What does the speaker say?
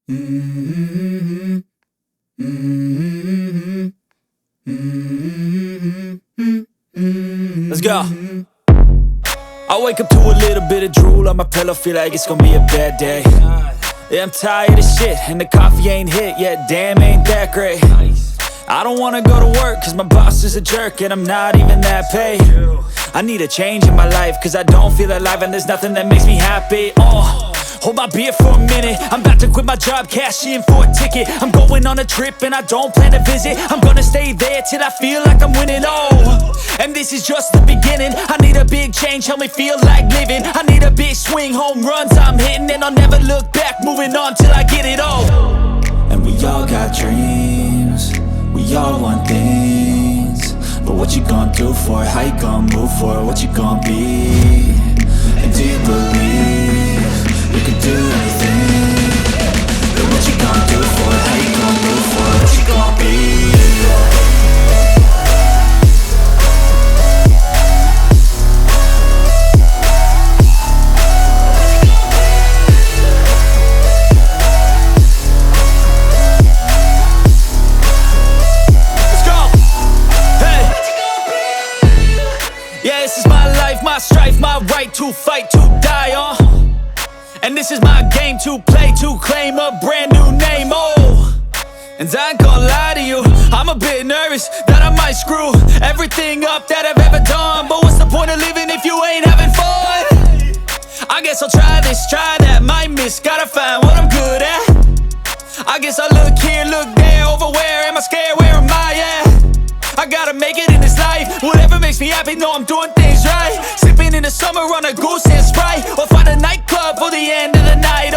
Mm-hmm. Mm-hmm. Mm-hmm. Let's go. I wake up to a little bit of drool on my pillow, feel like it's gonna be a bad day. Yeah, I'm tired of shit, and the coffee ain't hit yet, damn, ain't that great. I don't wanna go to work, cause my boss is a jerk, and I'm not even that paid. I need a change in my life, cause I don't feel alive, and there's nothing that makes me happy. Hold my beer for a minute, I'm about to quit my job, cash in for a ticket. I'm going on a trip and I don't plan to visit. I'm gonna stay there till I feel like I'm winning, and this is just the beginning. I need a big change, help me feel like living. I need a big swing, home runs I'm hitting, and I'll never look back, moving on till I get it all. And we all got dreams, we all want things, but what you gonna do for it? How you gonna move for it? What you gonna be? And do you believe you can do anything? But what you gonna do for it? How you gonna move for it? What you gonna be? Yeah, this is my life, my strife, my right to fight, to die on. And this is my game to play, to claim a brand new name, And I ain't gonna lie to you, I'm a bit nervous that I might screw everything up that I've ever done. But what's the point of living if you ain't having fun? I guess I'll try this, try that, might miss, gotta find what I'm good at. I guess I look here, look there, over where am I scared, where am I at? I gotta make it in this life, whatever makes me happy, know I'm doing things right. Sipping in the summer on a goose and Sprite, or find a nightclub for the end of the night.